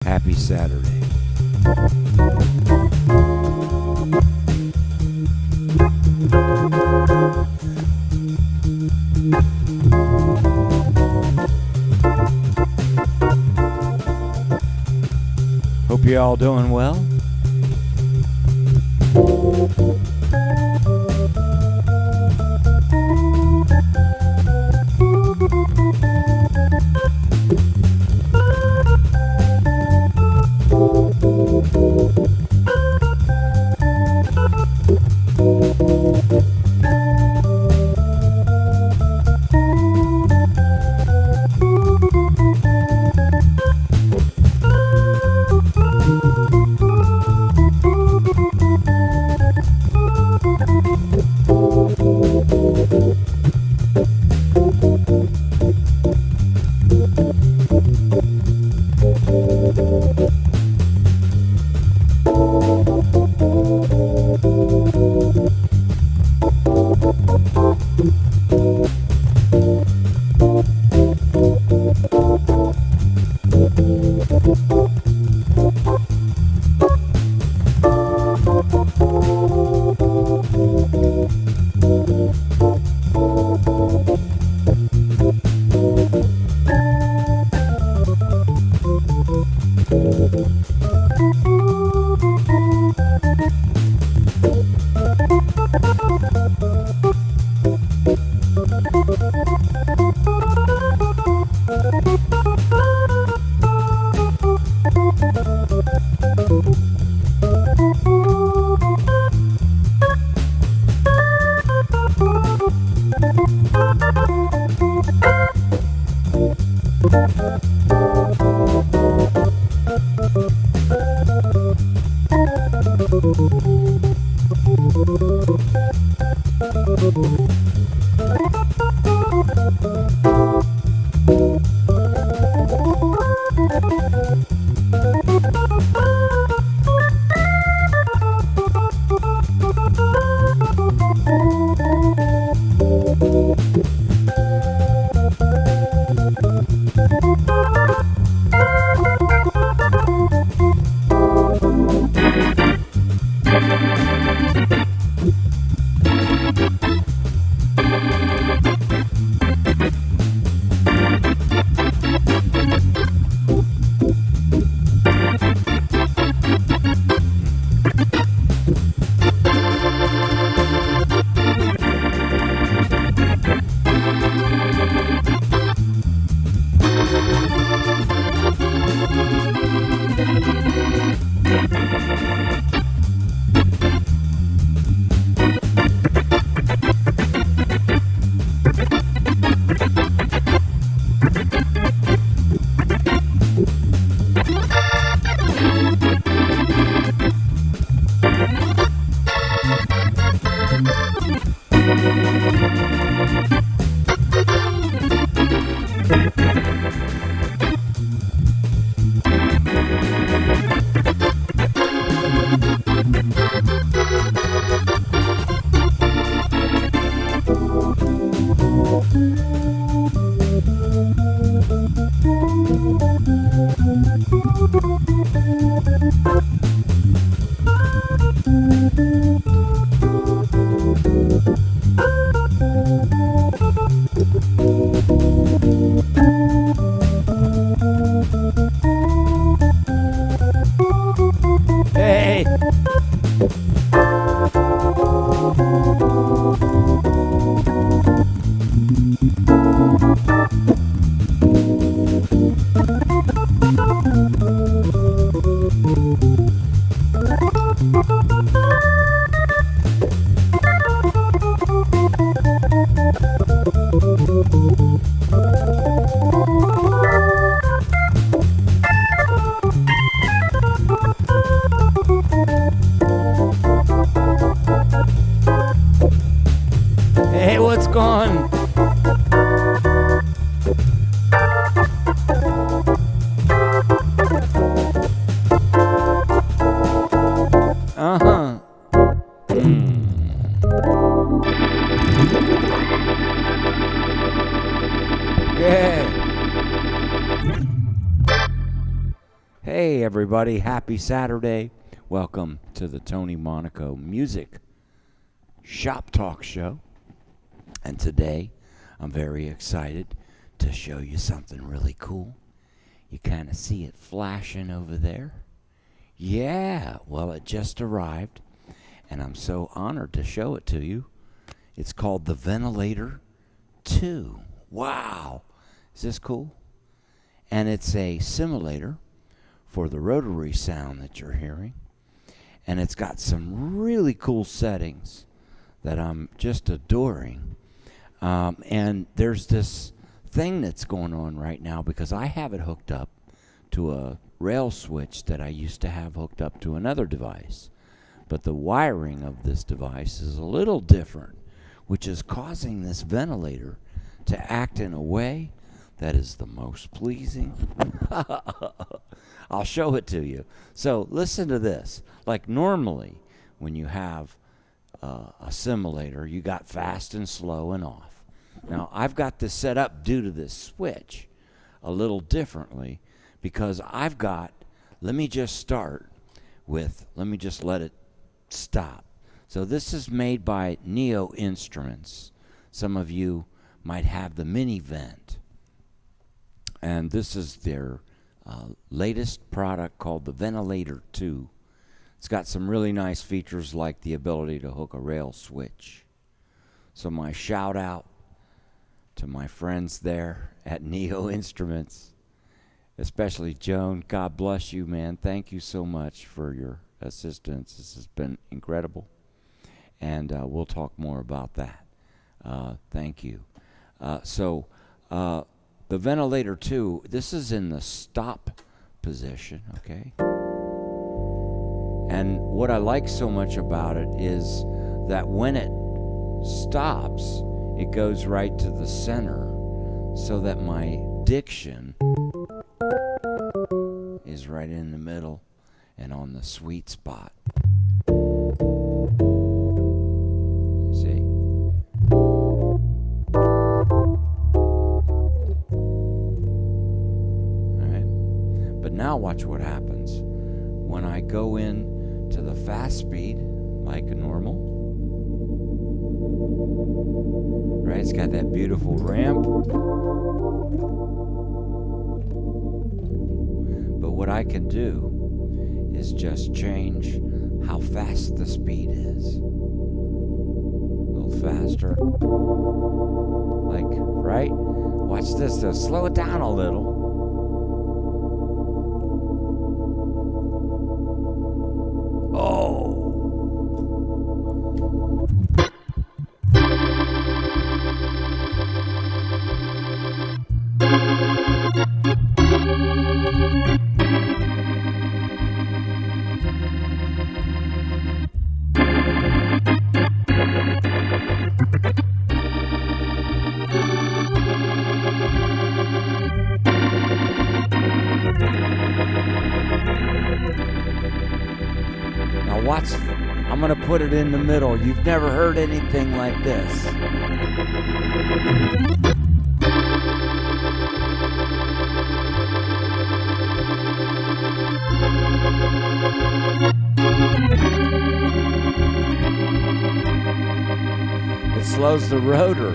Happy Saturday. Hope you're all doing well. Hey everybody, happy Saturday. Welcome to the Tony Monaco Music Shop Talk Show. And today, I'm very excited to show you something really cool. You kind of see it flashing over there. Yeah, well, it just arrived, and I'm so honored to show it to you. It's called the Ventilator 2. Wow, is this cool? And it's a simulator for the rotary sound that you're hearing. And it's got some really cool settings that I'm just adoring. And there's this thing that's going on right now because I have it hooked up to a rail switch that I used to have hooked up to another device. But the wiring of this device is a little different, which is causing this ventilator to act in a way that is the most pleasing. I'll show it to you. So listen to this. Like normally when you have a simulator, you got fast and slow and off. Now I've got this set up due to this switch a little differently because I've got, let me just let it stop. So this is made by Neo Instruments. Some of you might have the mini vent. And this is their latest product called the Ventilator 2. It's got some really nice features like the ability to hook a rail switch. So my shout out to my friends there at Neo Instruments, especially Joan. God bless you, man. Thank you so much for your assistance. This has been incredible. And we'll talk more about that. Thank you. The Ventilator 2, this is in the stop position, okay? And what I like so much about it is that when it stops, it goes right to the center so that my diction is right in the middle and on the sweet spot. See? But now watch what happens when I go in to the fast speed like normal. Right, it's got that beautiful ramp. But what I can do is just change how fast the speed is. A little faster. Like, right? Watch this though. Slow it down a little. Now watch, I'm going to put it in the middle. You've never heard anything like this. It slows the rotor.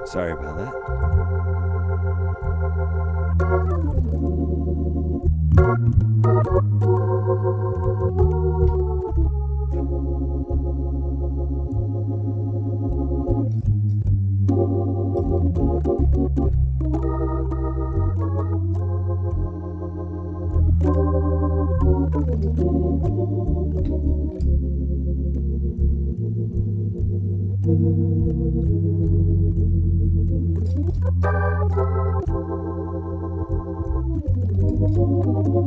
Sorry about that. I'll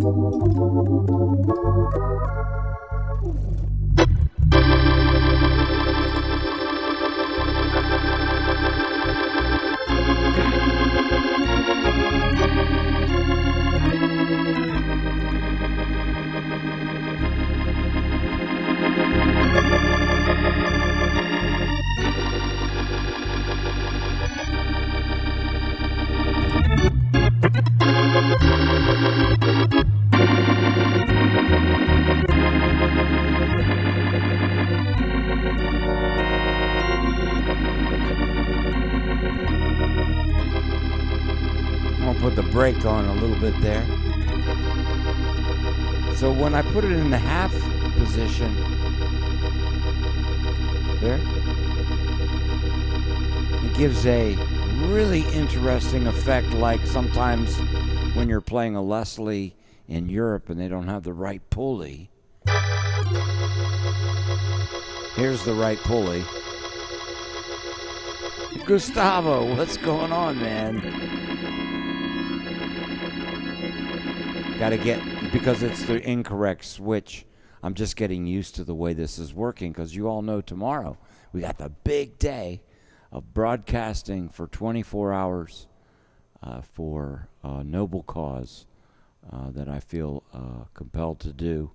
put the brake on a little bit there. So when I put it in the half position, there, it gives a really interesting effect, like sometimes when you're playing a Leslie in Europe and they don't have the right pulley. Here's the right pulley. Gustavo, what's going on, man? Gotta get, because it's the incorrect switch, I'm just getting used to the way this is working, because you all know tomorrow we got the big day of broadcasting for 24 hours for a noble cause that I feel compelled to do.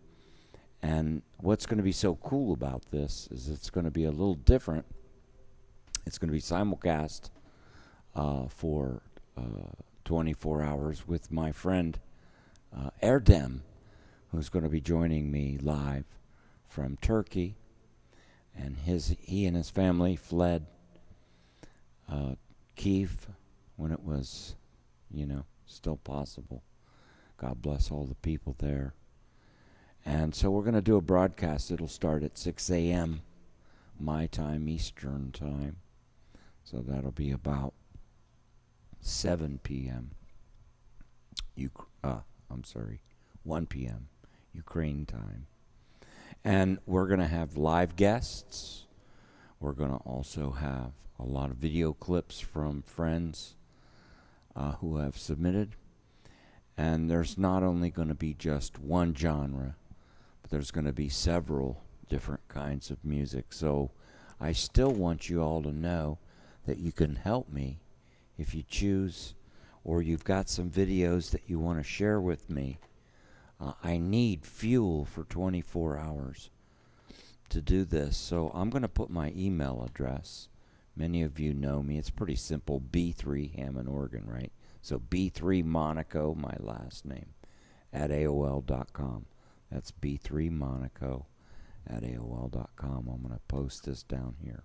And what's going to be so cool about this is it's going to be a little different. It's going to be simulcast for 24 hours with my friend Erdem, who's going to be joining me live from Turkey. And he and his family fled Kiev when it was, still possible. God bless all the people there. And so we're going to do a broadcast. It'll start at 6 a.m. my time, Eastern time. So that'll be about 7 p.m. 1 p.m. Ukraine time. And we're going to have live guests. We're going to also have a lot of video clips from friends who have submitted. And there's not only going to be just one genre, but there's going to be several different kinds of music. So I still want you all to know that you can help me if you choose, or you've got some videos that you want to share with me. I need fuel for 24 hours to do this. So I'm going to put my email address. Many of you know me. It's pretty simple. B3 Hammond, Oregon, right? So B3 Monaco, my last name, at AOL.com. That's B3 Monaco at AOL.com. I'm going to post this down here.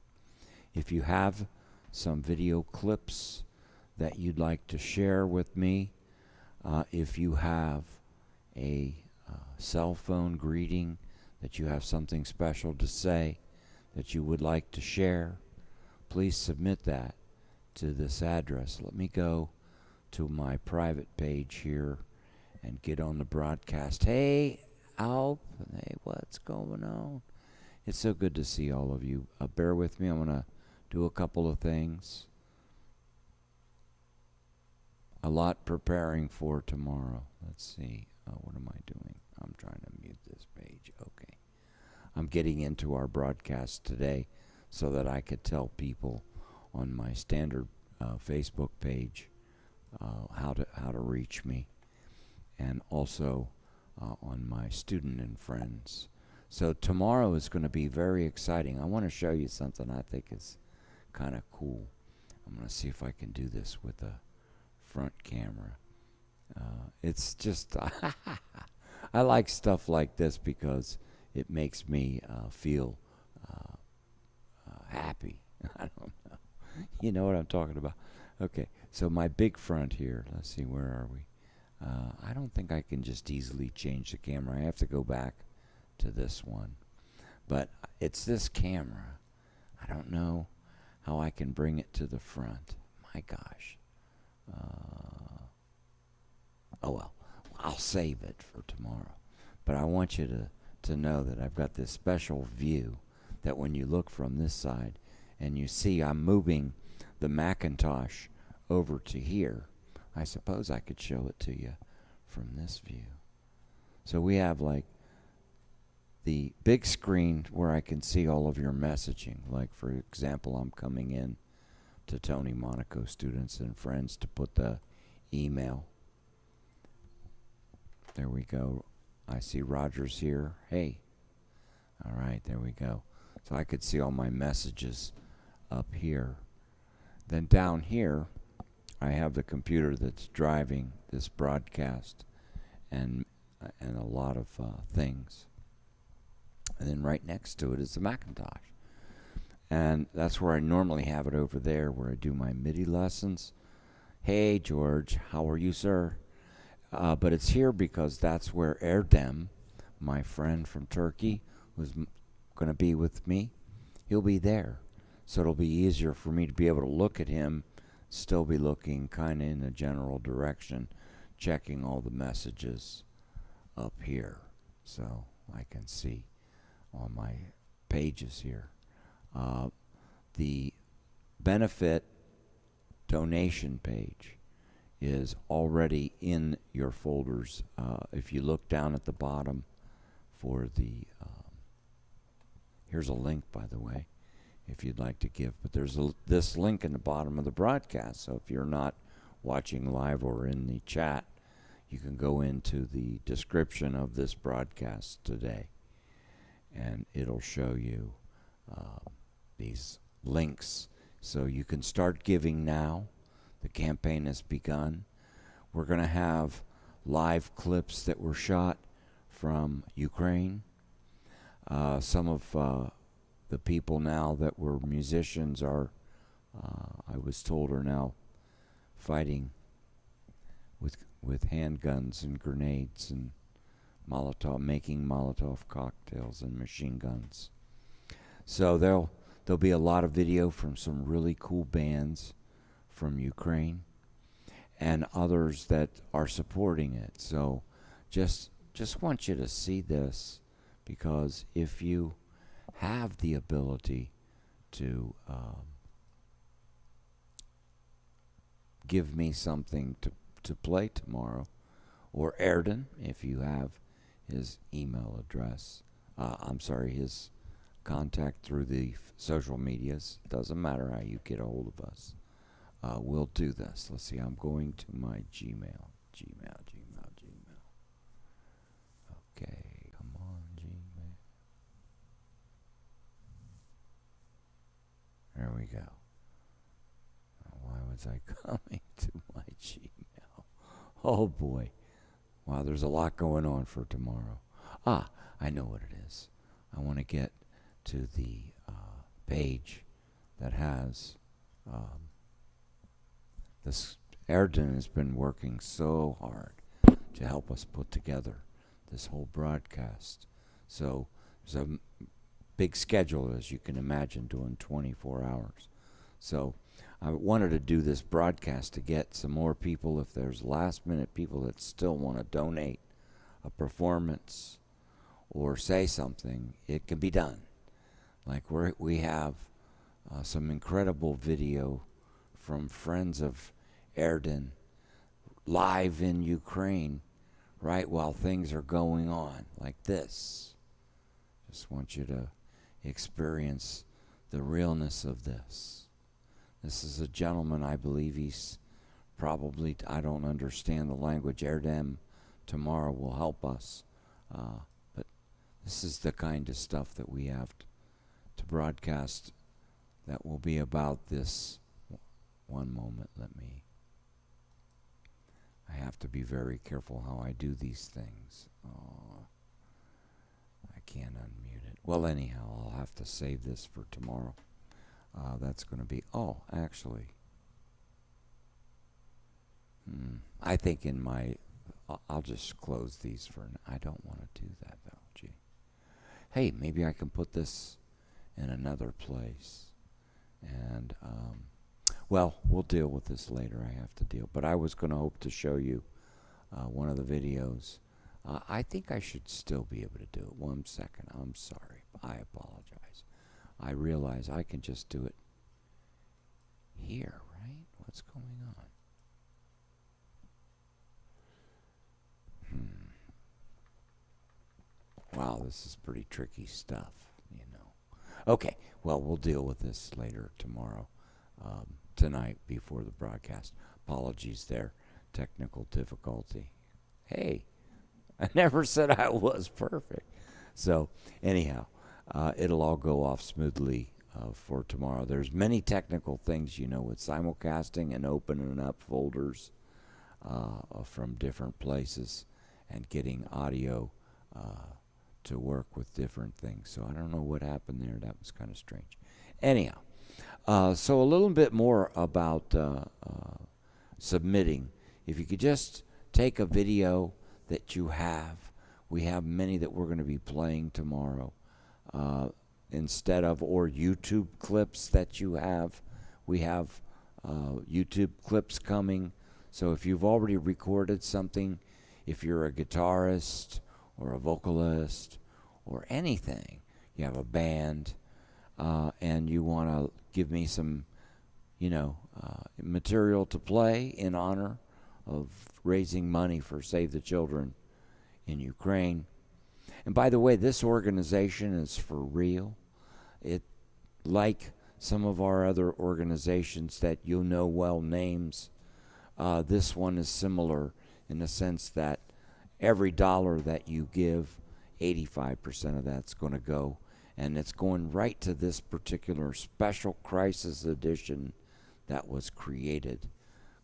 If you have some video clips that you'd like to share with me, if you have a cell phone greeting, that you have something special to say that you would like to share, please submit that to this address. Let me go to my private page here and get on the broadcast. Hey, Alp. Hey, what's going on? It's so good to see all of you. Bear with me. I'm going to do a couple of things. A lot preparing for tomorrow. Let's see. What am I doing? I'm trying to mute this page. Okay. I'm getting into our broadcast today so that I could tell people on my standard Facebook page how to reach me, and also on my student and friends. So tomorrow is going to be very exciting. I want to show you something I think is kind of cool. I'm going to see if I can do this with a front camera. It's just I like stuff like this because it makes me feel happy. I don't know. You know what I'm talking about. Okay, so my big front here. Let's see, where are we? I don't think I can just easily change the camera. I have to go back to this one. But it's this camera. I don't know how I can bring it to the front. My gosh. Oh well, I'll save it for tomorrow. But I want you to know that I've got this special view that when you look from this side and you see I'm moving the Macintosh over to here, I suppose I could show it to you from this view. So we have like the big screen where I can see all of your messaging. Like, for example, I'm coming in to Tony Monaco students and friends to put the email. There we go. I see Roger's here. Hey. All right, there we go. So I could see all my messages up here. Then down here, I have the computer that's driving this broadcast and a lot of things. And then right next to it is the Macintosh. And that's where I normally have it, over there where I do my MIDI lessons. Hey, George, how are you, sir? But it's here because that's where Erdem, my friend from Turkey, who's going to be with me, he'll be there. So it'll be easier for me to be able to look at him, still be looking kind of in the general direction, checking all the messages up here. So I can see on my pages here. The benefit donation page is already in your folders. If you look down at the bottom for the, here's a link, by the way, if you'd like to give. But there's this link in the bottom of the broadcast. So if you're not watching live or in the chat, you can go into the description of this broadcast today, and it'll show you these links. So you can start giving now. The campaign has begun. We're going to have live clips that were shot from Ukraine. Some of the people now that were musicians are, I was told, are now fighting with handguns and grenades and making Molotov cocktails and machine guns. So there'll be a lot of video from some really cool bands from Ukraine and others that are supporting it. So just want you to see this, because if you have the ability to give me something to play tomorrow, or Erden, if you have his email address, his contact through the social medias, doesn't matter how you get a hold of us, we'll do this. Let's see, I'm going to my Gmail. Okay, come on, Gmail. There we go. Why was I coming to my Gmail? Oh boy. Wow, there's a lot going on for tomorrow. I know what it is. I want to get to the page that has this. Erden has been working so hard to help us put together this whole broadcast. So there's a big schedule, as you can imagine, doing 24 hours. So I wanted to do this broadcast to get some more people. If there's last minute people that still want to donate a performance or say something, it can be done. Like we have some incredible video from friends of Erden live in Ukraine, right while things are going on like this. Just want you to experience the realness of this. This is a gentleman, I believe he's probably, I don't understand the language. Erdem tomorrow will help us. But this is the kind of stuff that we have to broadcast that will be about this. One moment, I have to be very careful how I do these things. Oh, I can't unmute it. Well, anyhow, I'll have to save this for tomorrow. That's going to be, actually, I think in my, I'll just close these for, I don't want to do that though, gee. Hey, maybe I can put this in another place. And, well, we'll deal with this later. I have to deal. But I was going to hope to show you one of the videos. I think I should still be able to do it. 1 second. I'm sorry. I apologize. I realize I can just do it here, right? What's going on? wow, this is pretty tricky stuff, you know. Okay, well, we'll deal with this later tomorrow, tonight before the broadcast. Apologies there, technical difficulty. Hey, I never said I was perfect. So, anyhow, it'll all go off smoothly for tomorrow. There's many technical things, you know, with simulcasting and opening up folders from different places and getting audio to work with different things. So I don't know what happened there. That was kind of strange. Anyhow, so a little bit more about submitting. If you could just take a video that you have. We have many that we're going to be playing tomorrow instead of, or YouTube clips that you have. We have YouTube clips coming. So if you've already recorded something, if you're a guitarist or a vocalist or anything, you have a band, and you want to give me some, material to play in honor of raising money for Save the Children in Ukraine. And by the way, this organization is for real. It, like some of our other organizations that you'll know well names, this one is similar in the sense that every dollar that you give, 85% of that's going to go, and it's going right to this particular special crisis edition that was created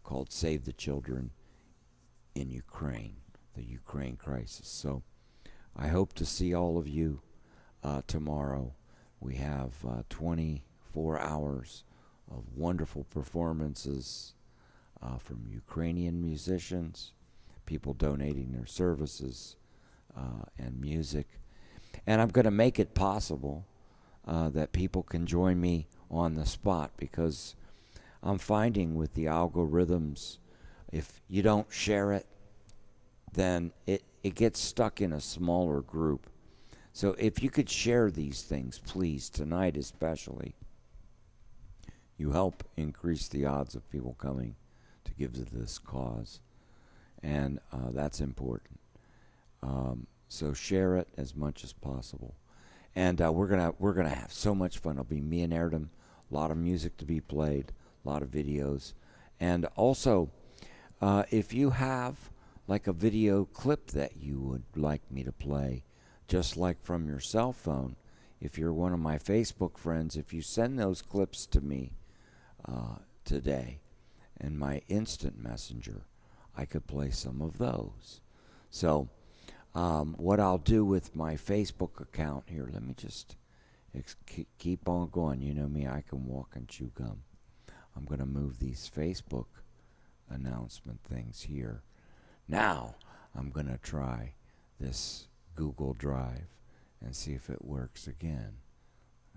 called Save the Children in Ukraine, the Ukraine crisis. So I hope to see all of you tomorrow. We have 24 hours of wonderful performances from Ukrainian musicians, people donating their services and music. And I'm going to make it possible that people can join me on the spot, because I'm finding with the algorithms, if you don't share it, then it gets stuck in a smaller group. So if you could share these things, please, tonight especially, you help increase the odds of people coming to give to this cause. And that's important. So share it as much as possible. And we're gonna have so much fun. It'll be me and Erdem, a lot of music to be played, a lot of videos. And also, if you have like a video clip that you would like me to play, just like from your cell phone, if you're one of my Facebook friends, if you send those clips to me today in my instant messenger, I could play some of those. So what I'll do with my Facebook account here, let me just keep on going. You know me, I can walk and chew gum. I'm going to move these Facebook announcement things here. Now I'm going to try this Google Drive and see if it works again.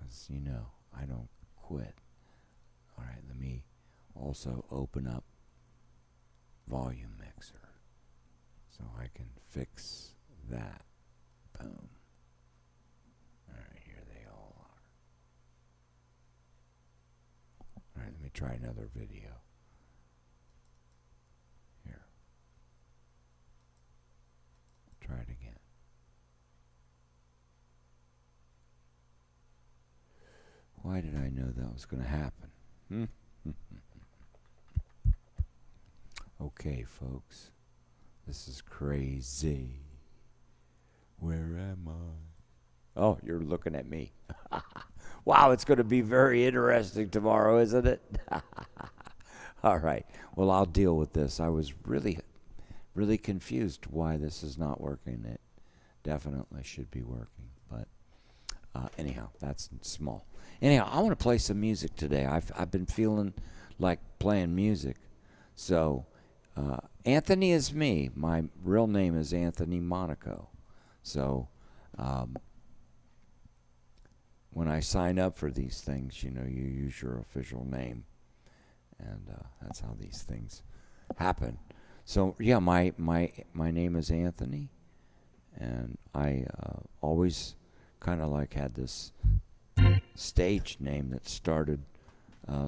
As you know, I don't quit. All right, let me also open up Volume Mixer so I can fix that. Boom. All right, here they all are. All right, let me try another video. Here. Try it again. Why did I know that was going to happen? Okay, folks. This is crazy. Where am I? Oh, you're looking at me. Wow, it's going to be very interesting tomorrow, isn't it? All right. Well, I'll deal with this. I was really confused why this is not working. It definitely should be working. But anyhow, that's small. Anyhow, I want to play some music today. I've been feeling like playing music. So Anthony is me. My real name is Anthony Monaco. So when I sign up for these things, you use your official name. And that's how these things happen. So, yeah, my name is Anthony. And I always kind of like had this stage name that started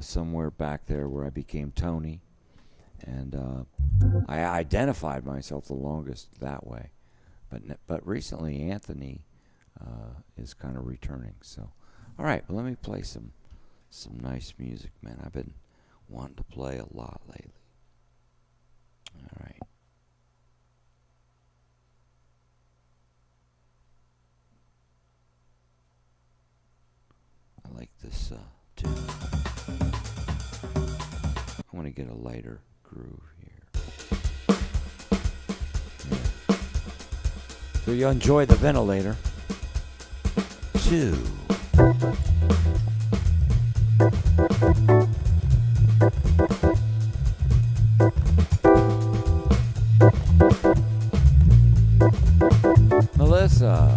somewhere back there where I became Tony. And I identified myself the longest that way. But recently, Anthony is kind of returning. So, all right, well, let me play some nice music, man. I've been wanting to play a lot lately. All right. I like this tune. I want to get a lighter groove here. Yeah. So you enjoy the ventilator. 2. Melissa.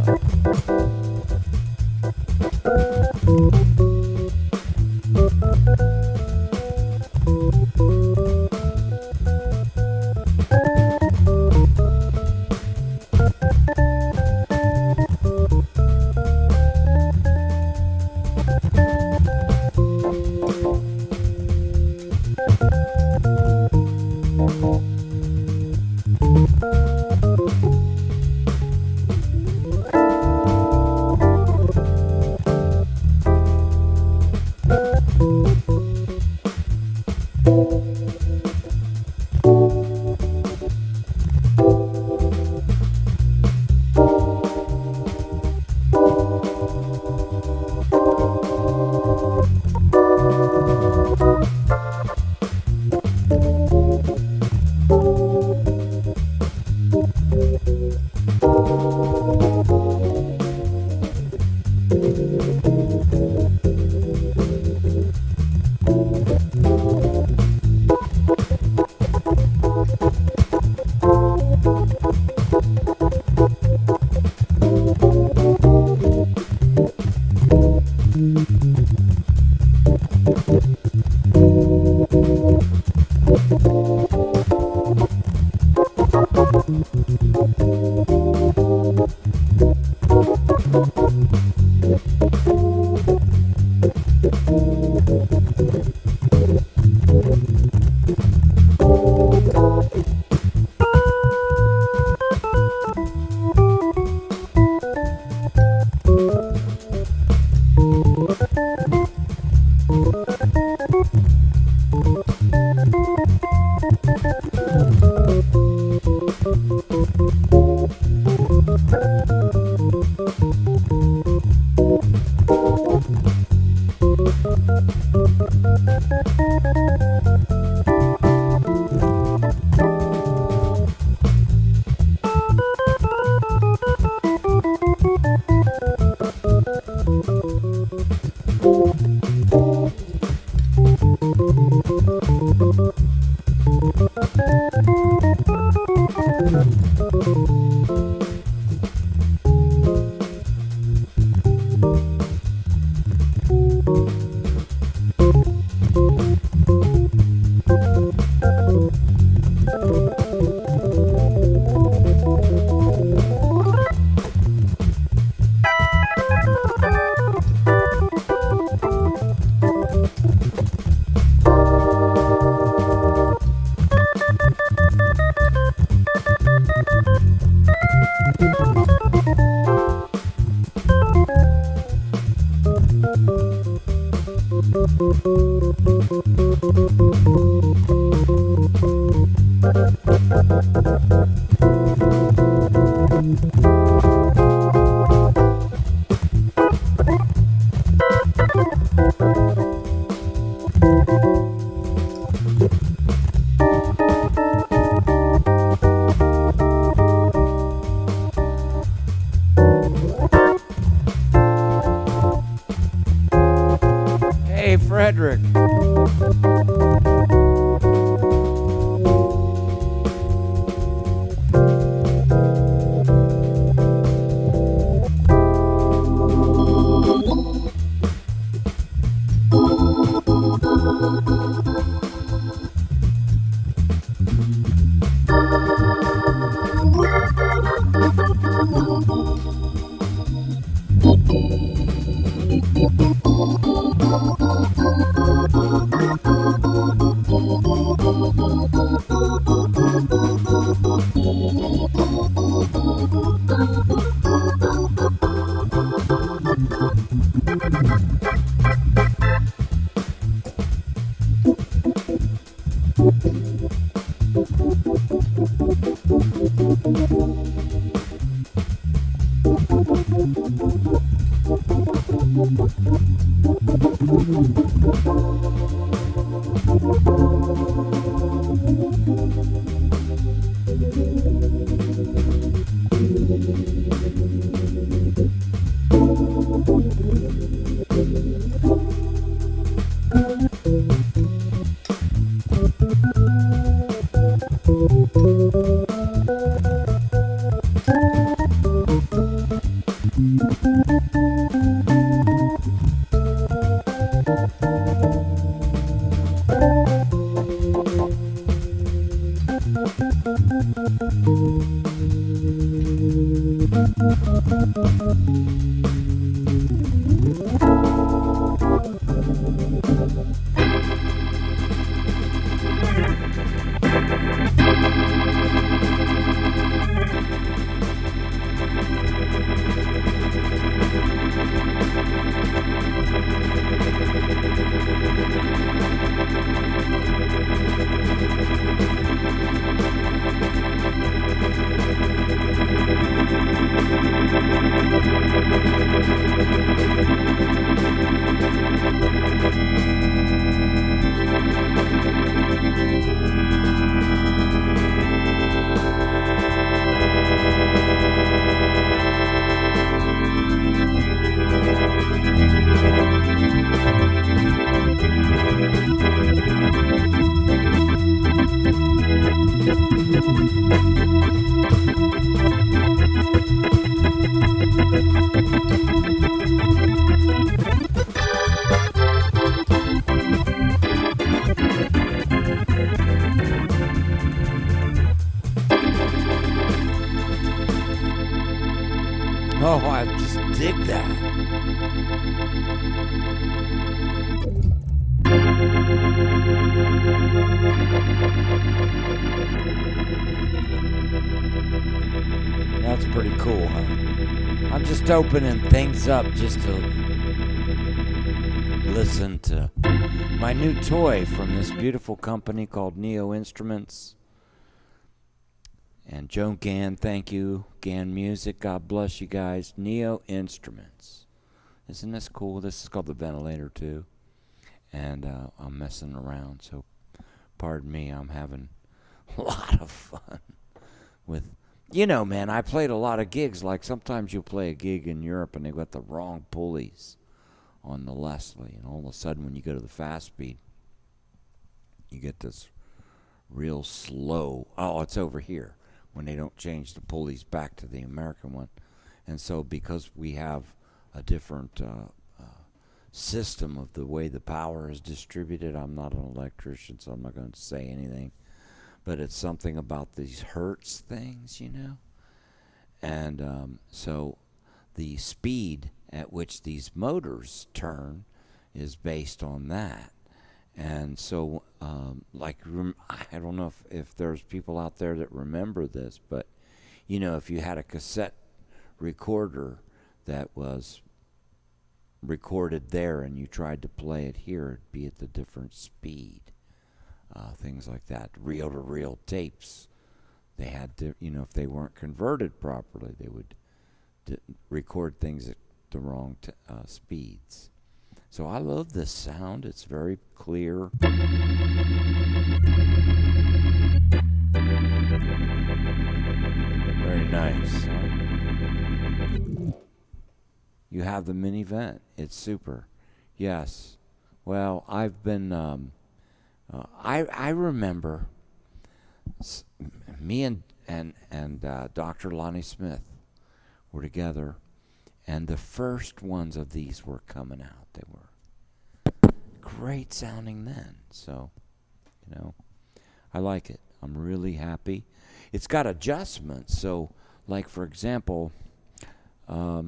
Oh, I just dig that. That's pretty cool, huh? I'm just opening things up just to listen to my new toy from this beautiful company called Neo Instruments. And Joe Gann, thank you. Gann Music, God bless you guys. Neo Instruments. Isn't this cool? This is called the ventilator too. And I'm messing around, so pardon me. I'm having a lot of fun with, man, I played a lot of gigs. Like sometimes you'll play a gig in Europe and they've got the wrong pulleys on the Leslie. And all of a sudden when you go to the fast speed, you get this real slow, oh, it's over here, when they don't change the pulleys back to the American one. And so because we have a different system of the way the power is distributed, I'm not an electrician, so I'm not going to say anything, but it's something about these hertz things, and so the speed at which these motors turn is based on that. And so, I don't know if there's people out there that remember this, but, if you had a cassette recorder that was recorded there and you tried to play it here, it'd be at the different speed. Things like that. Reel-to-reel tapes. They had to, if they weren't converted properly, they would record things at the wrong speeds. So I love this sound. It's very clear. Very nice. You have the mini vent. It's super. Yes. Well, I've been, I remember me and Dr. Lonnie Smith were together, and the first ones of these were coming out. They were great sounding then. So, I like it. I'm really happy. It's got adjustments. So, like for example, on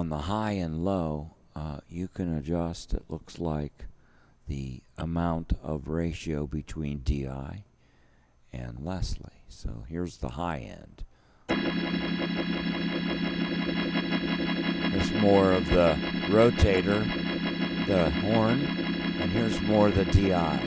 the high and low, you can adjust, it looks like, the amount of ratio between DI and Leslie. So here's the high end. There's more of the rotator, the horn, and here's more of the DI.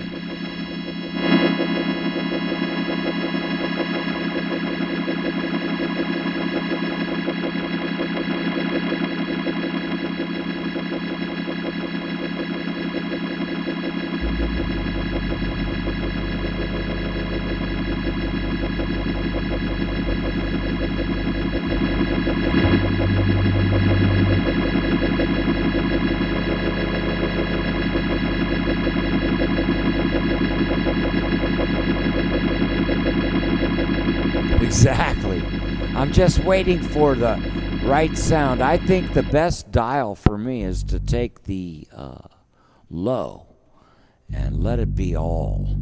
Exactly. I'm just waiting for the right sound. I think the best dial for me is to take the low and let it be all.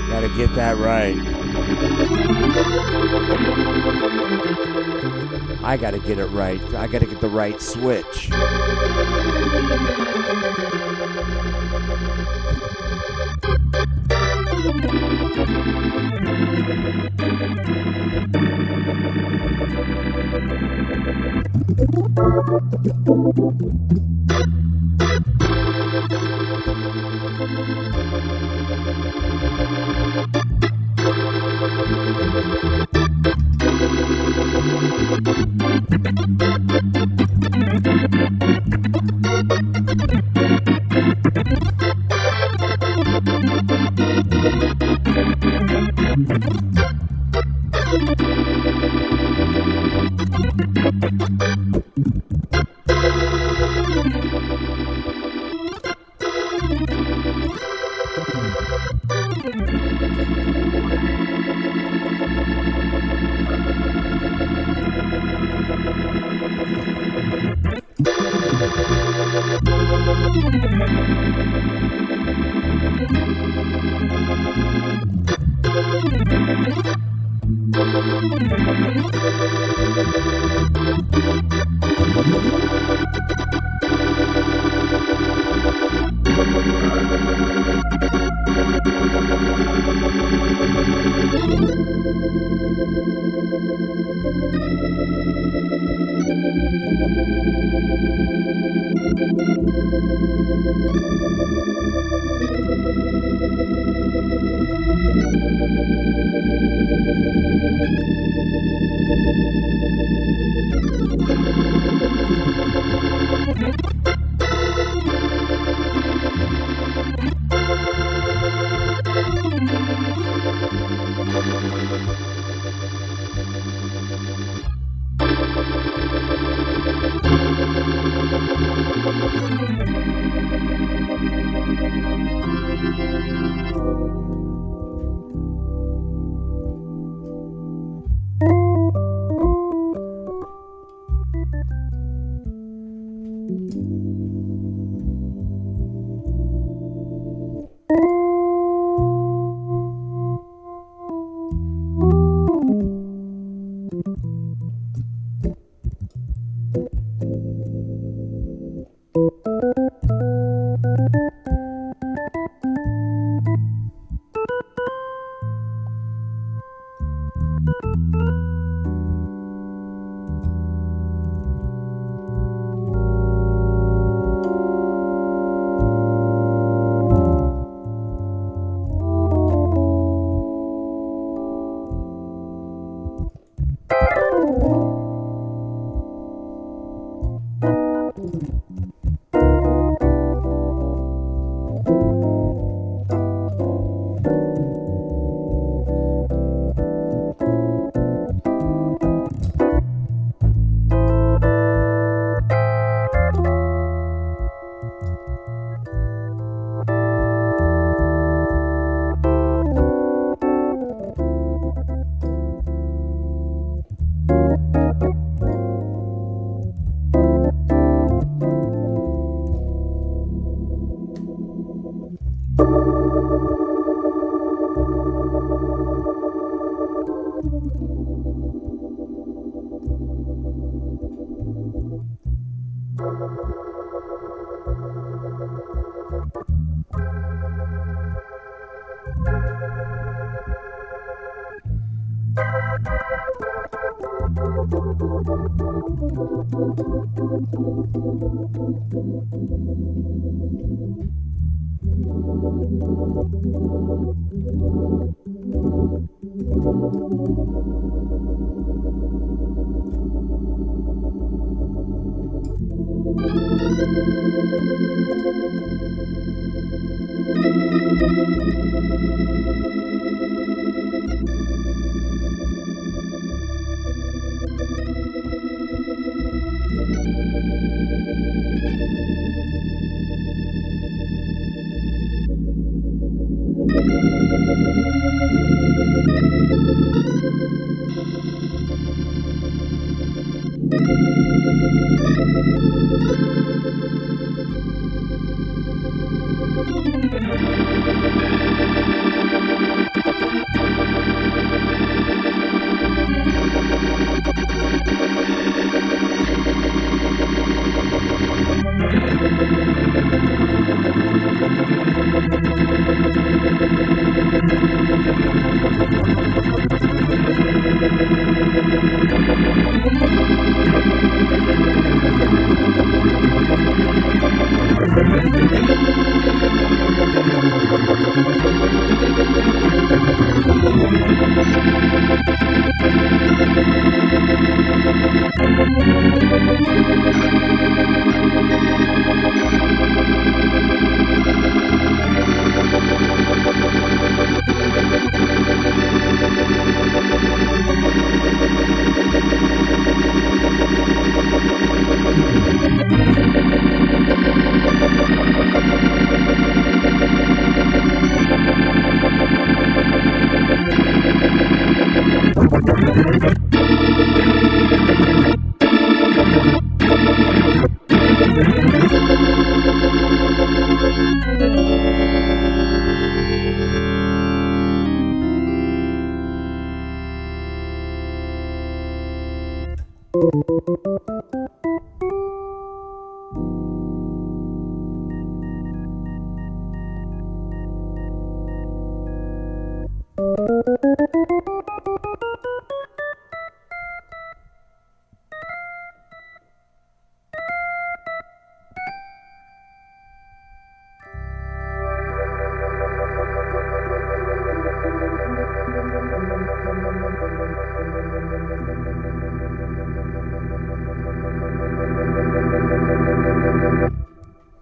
Gotta get that right. I gotta get it right. I gotta get the right switch.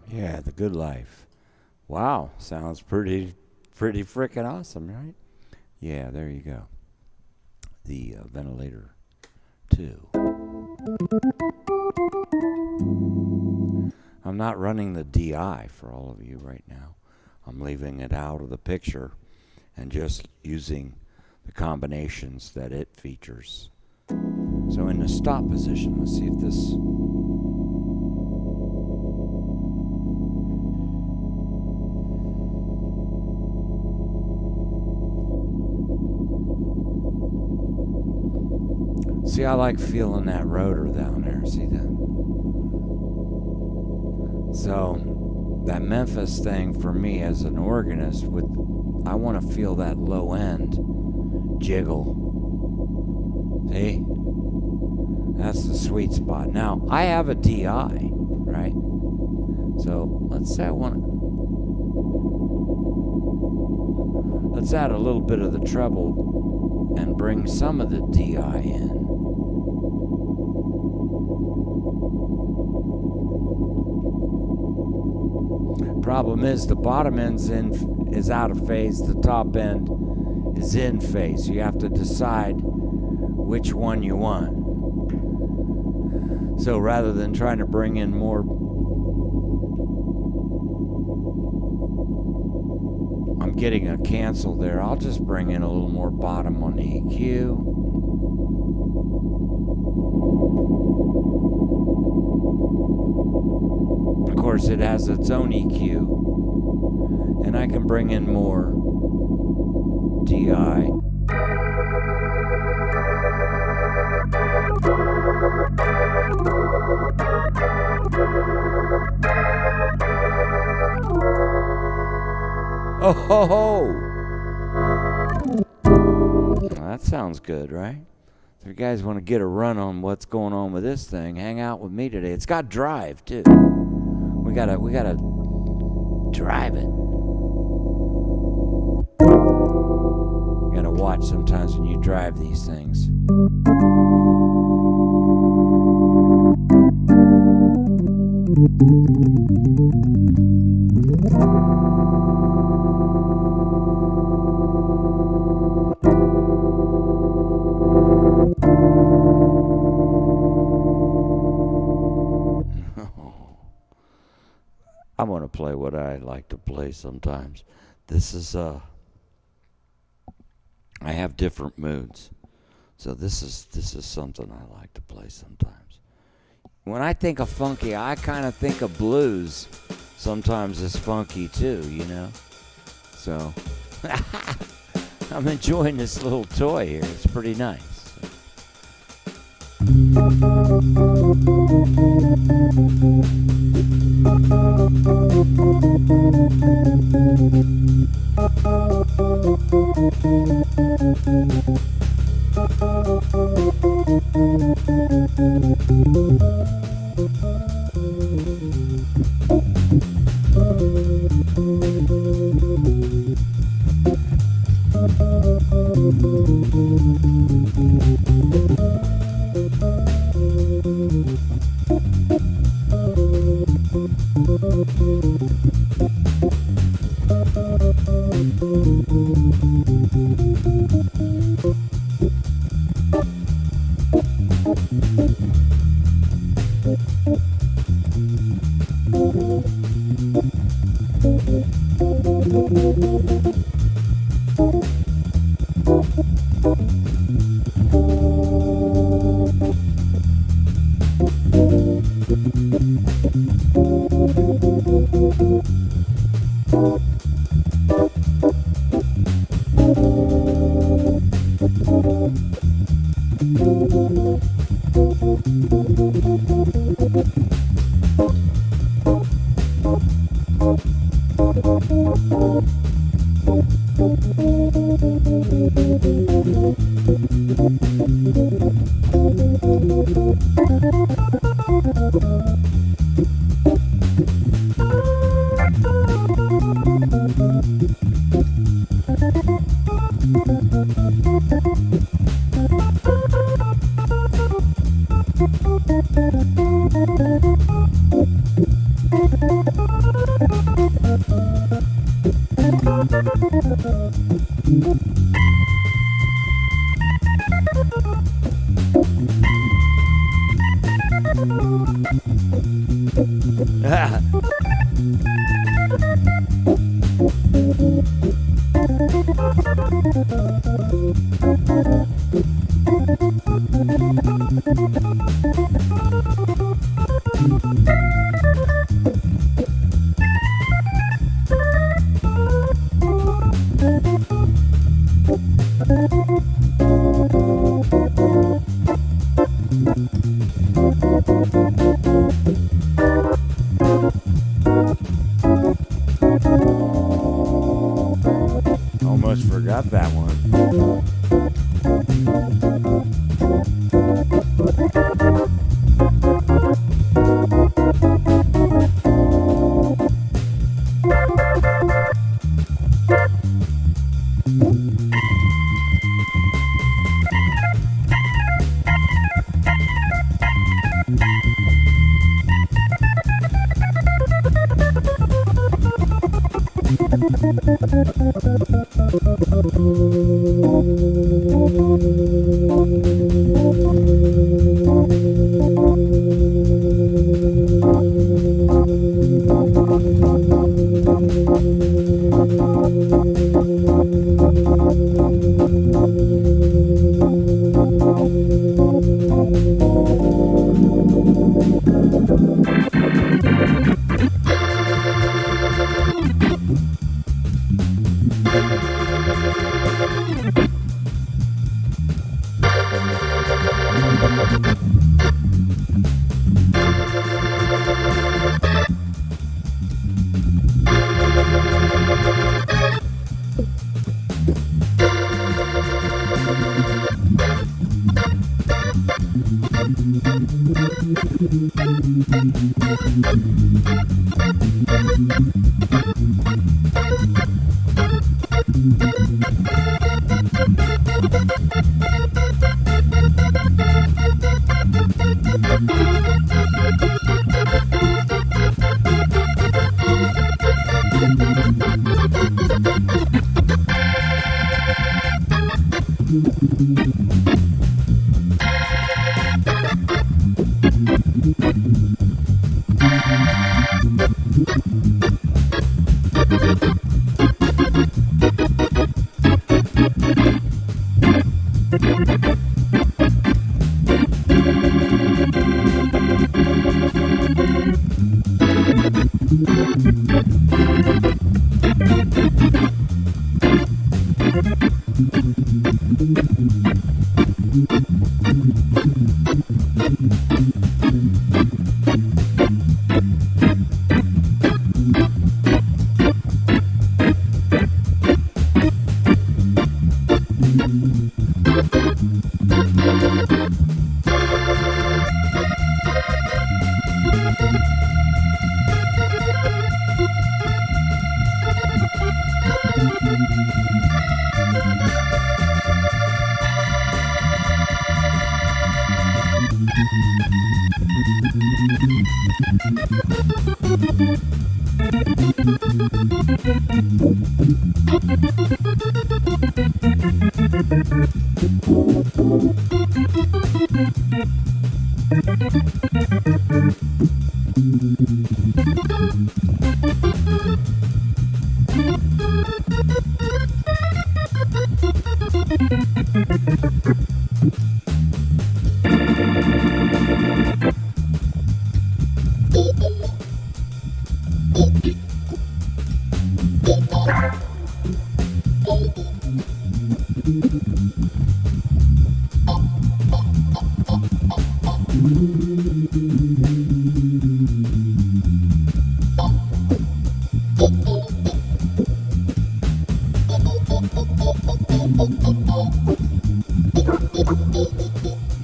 Yeah, the good life. Wow, sounds pretty freaking awesome, right? Yeah, there you go. The ventilator 2. I'm not running the DI for all of you right now. I'm leaving it out of the picture and just using the combinations that it features. So in the stop position, let's see if this... See, I like feeling that rotor down there. See that? So, that Memphis thing for me as an organist, I want to feel that low end jiggle. See? That's the sweet spot. Now, I have a DI, right? So, let's say I want to... Let's add a little bit of the treble and bring some of the DI in. Problem is, the bottom end is out of phase, the top end is in phase. You have to decide which one you want. So rather than trying to bring in more, I'm getting a cancel there. I'll just bring in a little more bottom on the EQ. Of course, it has its own EQ, and I I can bring in more DI. Oh ho ho! Well, that sounds good, right? If you guys want to get a run on what's going on with this thing, hang out with me today. It's got drive too. We gotta drive it. You gotta watch sometimes when you drive these things. I'm gonna play what I like to play sometimes. This is I have different moods. So this is something I like to play sometimes. When I think of funky, I kind of think of blues. Sometimes it's funky too, you know. So I'm enjoying this little toy here. It's pretty nice. Almost forgot that one.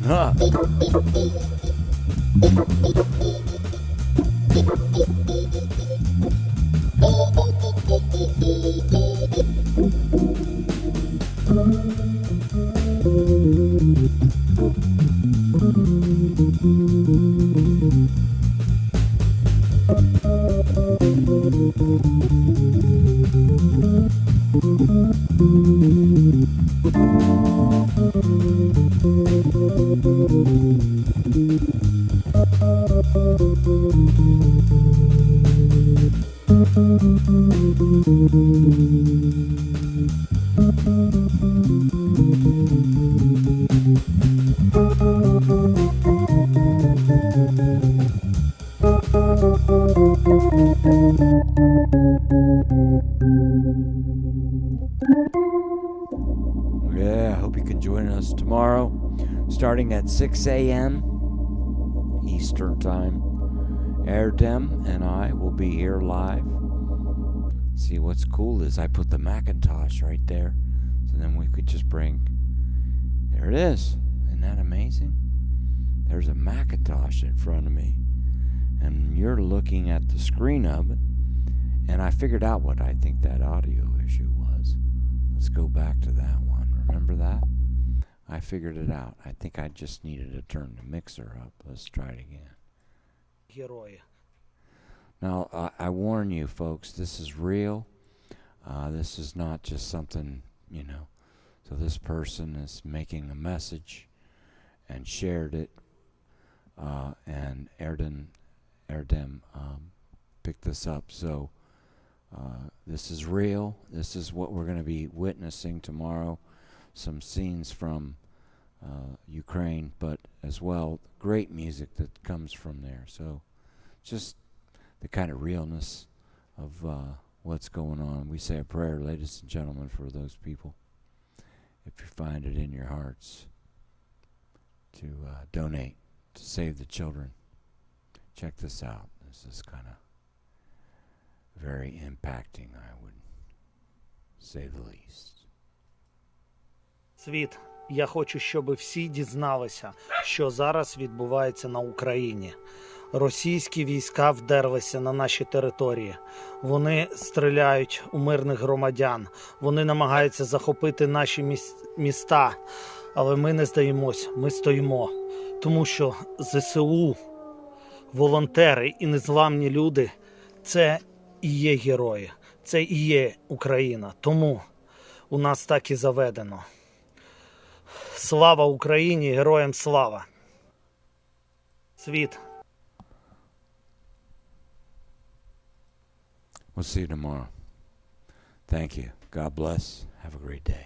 Huh. Yeah, I hope you can join us tomorrow, starting at 6 a.m. Eastern Time. Erdem and I will be here live. See, what's cool is I put the Macintosh right there, so then we could just bring. There it is. Isn't that amazing? There's a Macintosh in front of me, and you're looking at the screen of it. And I figured out what I think that audio issue was. Let's go back to that one. Remember that? I figured it out. I think I just needed to turn the mixer up. Let's try it again. Now, I warn you, folks, this is real. This is not just something, So this person is making a message and shared it, and Erdem picked this up. So this is real. This is what we're going to be witnessing tomorrow. Some scenes from Ukraine, but as well great music that comes from there. So just the kind of realness of what's going on. We say a prayer, ladies and gentlemen, for those people, if you find it in your hearts, to donate to save the children. Check this out. This is kind of very impacting, I would say the least. Світ, я хочу, щоб всі дізналися, що зараз відбувається на Україні. Російські війська вдерлися на наші території. Вони стріляють у мирних громадян. Вони намагаються захопити наші міста. Але ми не здаємось, ми стоїмо. Тому що ЗСУ, волонтери і незламні люди – це і є герої. Це і є Україна. Тому у нас так і заведено. Слава Україні, героям слава! Світ. We'll see you tomorrow. Thank you. God bless. Have a great day.